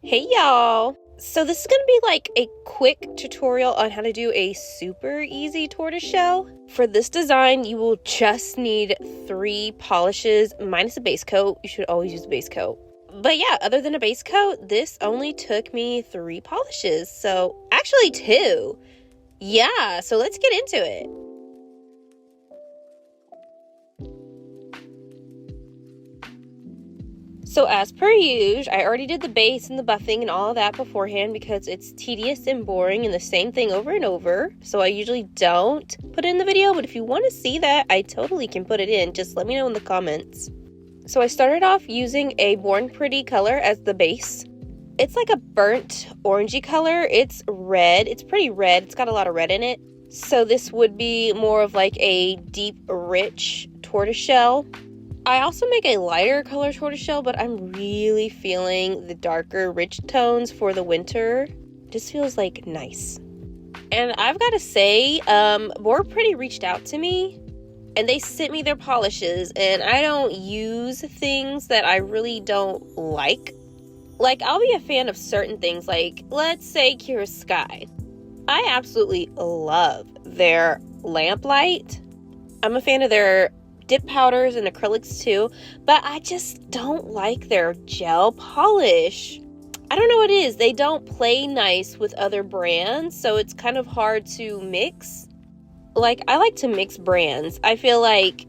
Hey y'all! So this is going to be like a quick tutorial on how to do a super easy tortoise shell. For this design, you will just need 3 polishes minus a base coat. You should always use a base coat. But yeah, other than a base coat, this only took me 3 polishes. So actually 2. Yeah, so let's get into it. So as per usual, I already did the base and the buffing and all of that beforehand because it's tedious and boring and the same thing over and over. So I usually don't put it in the video, but if you want to see that, I totally can put it in. Just let me know in the comments. So I started off using a Born Pretty color as the base. It's like a burnt orangey color. It's red. It's pretty red. It's got a lot of red in it. So this would be more of like a deep, rich tortoiseshell. I also make a lighter color tortoiseshell, but I'm really feeling the darker, rich tones for the winter. Just feels like nice. And I've got to say, Born Pretty reached out to me and they sent me their polishes, and I don't use things that I really don't like. Like, I'll be a fan of certain things, like, let's say Cure Sky. I absolutely love their lamplight. I'm a fan of their dip powders and acrylics too, but I just don't like their gel polish. I don't know what it is. They don't play nice with other brands, so it's kind of hard to mix. Like, I like to mix brands. I feel like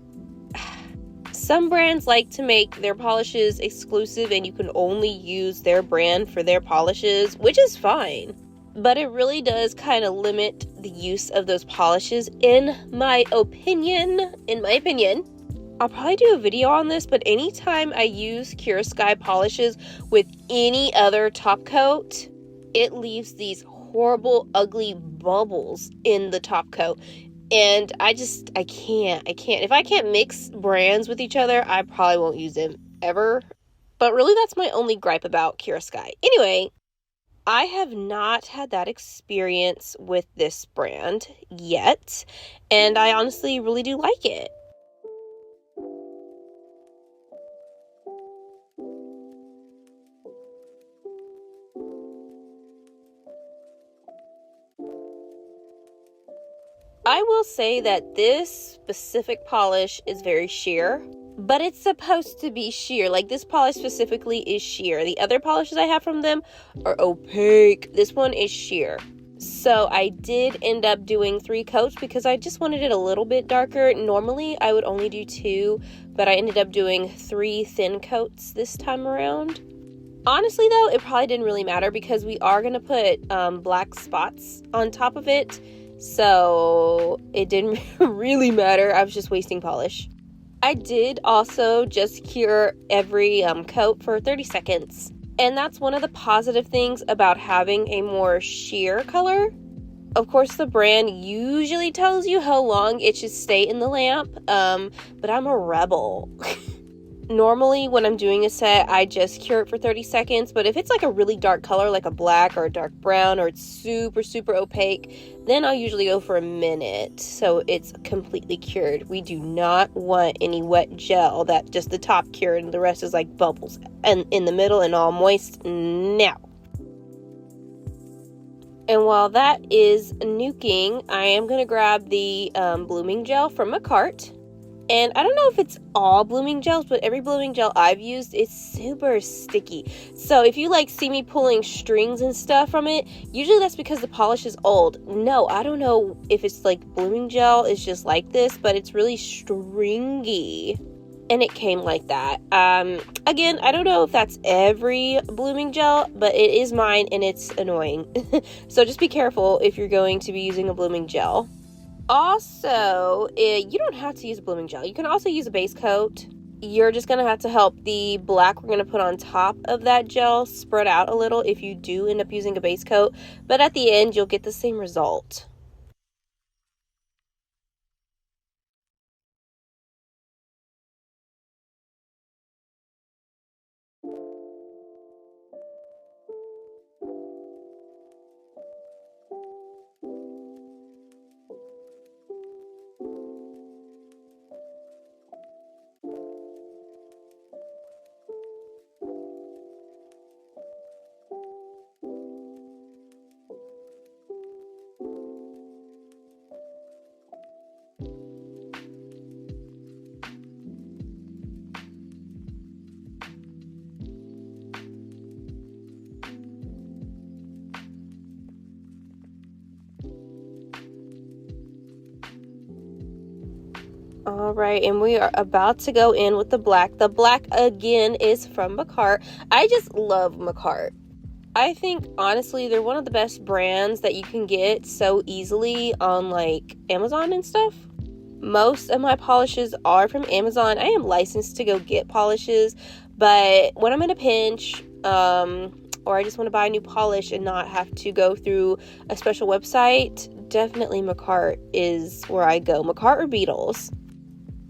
some brands like to make their polishes exclusive and you can only use their brand for their polishes, which is fine. But it really does kind of limit the use of those polishes, in my opinion. I'll probably do a video on this, but anytime I use Cure Sky polishes with any other top coat, it leaves these horrible, ugly bubbles in the top coat. And I can't. If I can't mix brands with each other, I probably won't use them ever. But really, that's my only gripe about Cure Sky. Anyway, I have not had that experience with this brand yet, and I honestly really do like it. I will say that this specific polish is very sheer, but it's supposed to be sheer. Like, this polish specifically is sheer. The other polishes I have from them are opaque. This one is sheer. So I did end up doing 3 coats because I just wanted it a little bit darker. Normally I would only do 2, but I ended up doing 3 thin coats this time around. Honestly though, it probably didn't really matter because we are going to put black spots on top of it. So it didn't really matter. I was just wasting polish. I did also just cure every coat for 30 seconds. And that's one of the positive things about having a more sheer color. Of course, the brand usually tells you how long it should stay in the lamp, but I'm a rebel. Normally, when I'm doing a set, I just cure it for 30 seconds, but if it's like a really dark color, like a black or a dark brown, or it's super, super opaque, then I'll usually go for a minute, so it's completely cured. We do not want any wet gel that just the top cured and the rest is like bubbles and in the middle and all moist. No. And while that is nuking, I am going to grab the blooming gel from a cart. And I don't know if it's all blooming gels, but every blooming gel I've used is super sticky. So if you like see me pulling strings and stuff from it, usually that's because the polish is old. No, I don't know if it's like blooming gel is just like this, but it's really stringy. And it came like that. Again, I don't know if that's every blooming gel, but it is mine and it's annoying. So just be careful if you're going to be using a blooming gel. Also, you don't have to use a blooming gel. You can also use a base coat. You're just going to have to help the black we're going to put on top of that gel spread out a little if you do end up using a base coat. But at the end, you'll get the same result. All right, and we are about to go in with the black. The black, again, is from Macart. I just love Macart. I think, honestly, they're one of the best brands that you can get so easily on, like, Amazon and stuff. Most of my polishes are from Amazon. I am licensed to go get polishes, but when I'm in a pinch, or I just want to buy a new polish and not have to go through a special website, definitely Macart is where I go. Macart or Beetles.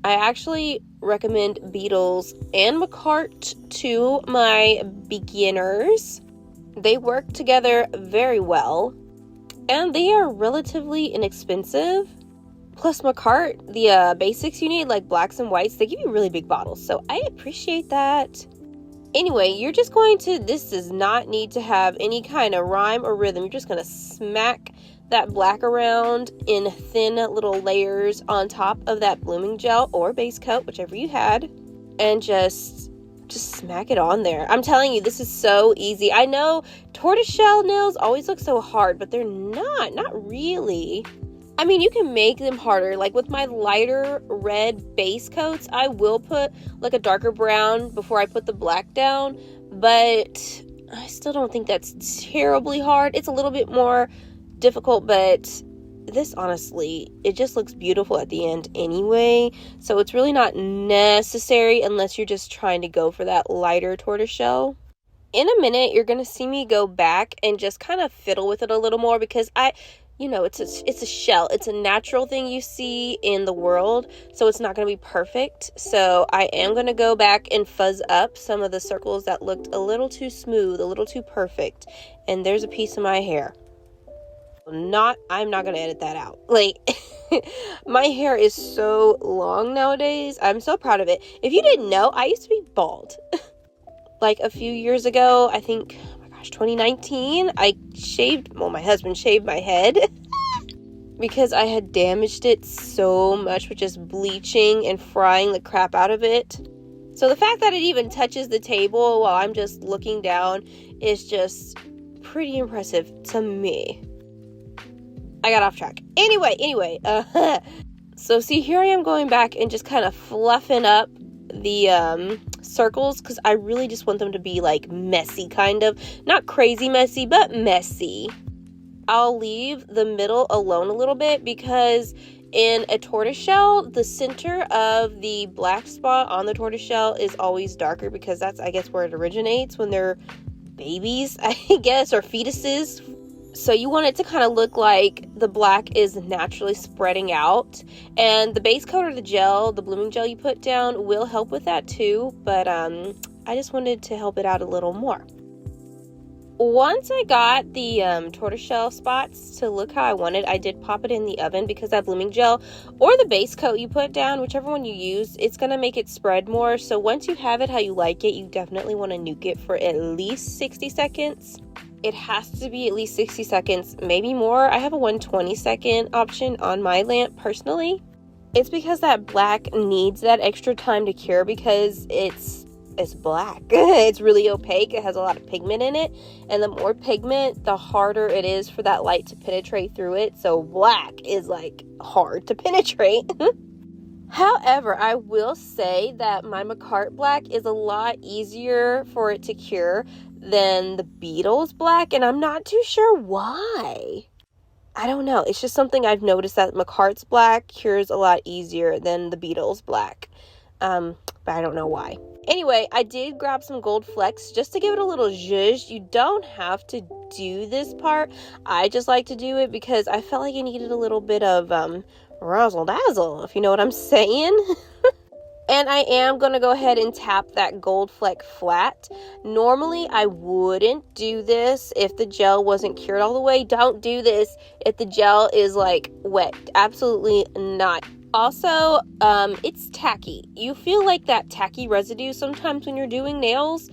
I actually recommend Beetles and Macart to my beginners. They work together very well, and they are relatively inexpensive. Plus, Macart, the basics you need, like blacks and whites, they give you really big bottles, so I appreciate that. Anyway, you're just going to, this does not need to have any kind of rhyme or rhythm. You're just going to smack that black around in thin little layers on top of that blooming gel or base coat, whichever you had, and just smack it on there. I'm telling you, this is so easy. I know tortoiseshell nails always look so hard, but they're not really. I mean, you can make them harder. Like with my lighter red base coats, I will put like a darker brown before I put the black down, but I still don't think that's terribly hard. It's a little bit more difficult, but this, honestly, it just looks beautiful at the end anyway, so it's really not necessary unless you're just trying to go for that lighter tortoiseshell. In a minute, you're gonna see me go back and just kind of fiddle with it a little more, because it's a shell. It's a natural thing you see in the world, so it's not going to be perfect. So I am going to go back and fuzz up some of the circles that looked a little too smooth, a little too perfect. And there's a piece of my hair. I'm not going to edit that out. Like, my hair is so long nowadays. I'm so proud of it. If you didn't know, I used to be bald. Like a few years ago, I think, 2019, my husband shaved my head because I had damaged it so much with just bleaching and frying the crap out of it. So the fact that it even touches the table while I'm just looking down is just pretty impressive to me. I got off track. Anyway, so see, here I am going back and just kind of fluffing up the circles, because I really just want them to be like messy, kind of. Not crazy messy, but messy. I'll leave the middle alone a little bit, because in a tortoiseshell, the center of the black spot on the tortoiseshell is always darker, because that's, I guess, where it originates when they're babies, I guess, or fetuses. So you want it to kind of look like the black is naturally spreading out, and the base coat or the gel, the blooming gel you put down, will help with that too, but I just wanted to help it out a little more. Once I got the tortoiseshell spots to look how I wanted, I did pop it in the oven, because that blooming gel or the base coat you put down, whichever one you use, it's going to make it spread more. So once you have it how you like it, you definitely want to nuke it for at least 60 seconds. It has to be at least 60 seconds, maybe more. I have a 120-second option on my lamp personally. It's because that black needs that extra time to cure, because it's black. It's really opaque. It has a lot of pigment in it, and the more pigment, the harder it is for that light to penetrate through it. So black is like hard to penetrate. However, I will say that my Macart black is a lot easier for it to cure than the Beetles black, and I'm not too sure why. I don't know. It's just something I've noticed, that Macart's black cures a lot easier than the Beetles black. But I don't know why. Anyway, I did grab some gold flecks just to give it a little zhuzh. You don't have to do this part. I just like to do it because I felt like I needed a little bit of razzle dazzle, if you know what I'm saying. And I am going to go ahead and tap that gold fleck flat. Normally, I wouldn't do this if the gel wasn't cured all the way. Don't do this if the gel is like wet. Absolutely not. Also, it's tacky. You feel like that tacky residue sometimes when you're doing nails,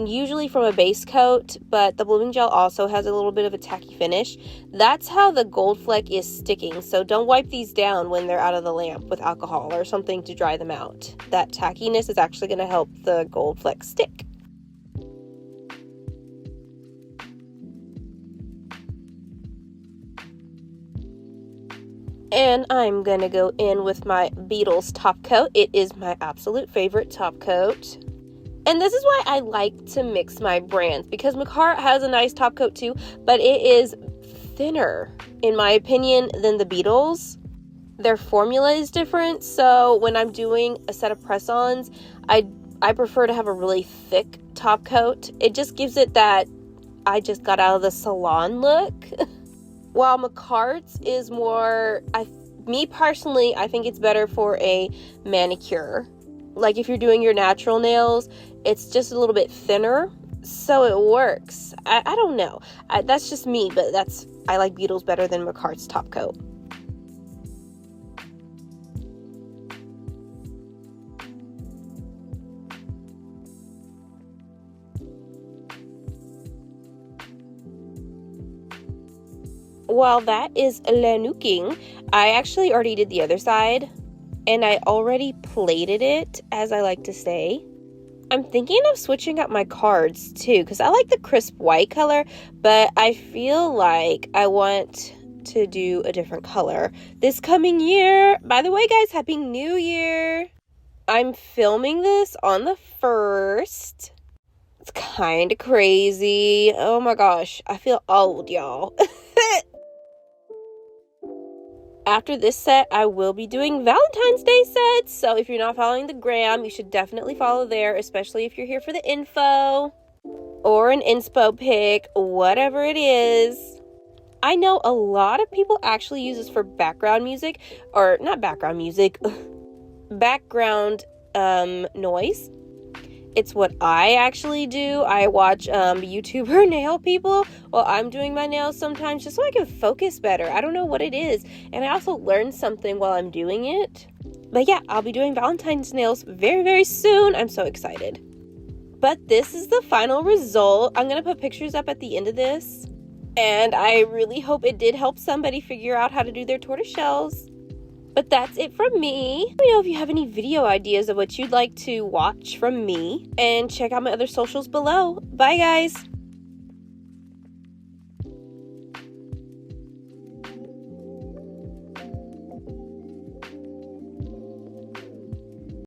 usually from a base coat, but the blooming gel also has a little bit of a tacky finish. That's how the gold fleck is sticking, so don't wipe these down when they're out of the lamp with alcohol or something to dry them out. That tackiness is actually going to help the gold fleck stick. And I'm gonna go in with my Beetles top coat. It is my absolute favorite top coat. And this is why I like to mix my brands, because Macar has a nice top coat too, but it is thinner, in my opinion, than the Beetles. Their formula is different, so when I'm doing a set of press-ons, I prefer to have a really thick top coat. It just gives it that I just got out of the salon look. While Macart's is more, me personally, I think it's better for a manicure. Like if you're doing your natural nails, it's just a little bit thinner, so it works. I don't know. That's just me, but I like Beetles better than Macart's top coat. While that is lanuking, I actually already did the other side, and I already plated it, as I like to say. I'm thinking of switching up my cards too, because I like the crisp white color, but I feel like I want to do a different color this coming year. By the way, guys, Happy New Year! I'm filming this on the 1st. It's kind of crazy. Oh my gosh, I feel old, y'all. After this set, I will be doing Valentine's Day sets, so if you're not following the gram, you should definitely follow there, especially if you're here for the info or an inspo pic, whatever it is. I know a lot of people actually use this for background music, or not background music, background noise. It's what I actually do. I watch YouTuber nail people while I'm doing my nails sometimes, just so I can focus better. I don't know what it is. And I also learn something while I'm doing it. But yeah, I'll be doing Valentine's nails very, very soon. I'm so excited. But this is the final result. I'm going to put pictures up at the end of this. And I really hope it did help somebody figure out how to do their tortoise shells. But that's it from me. Let me know if you have any video ideas of what you'd like to watch from me. And check out my other socials below. Bye, guys.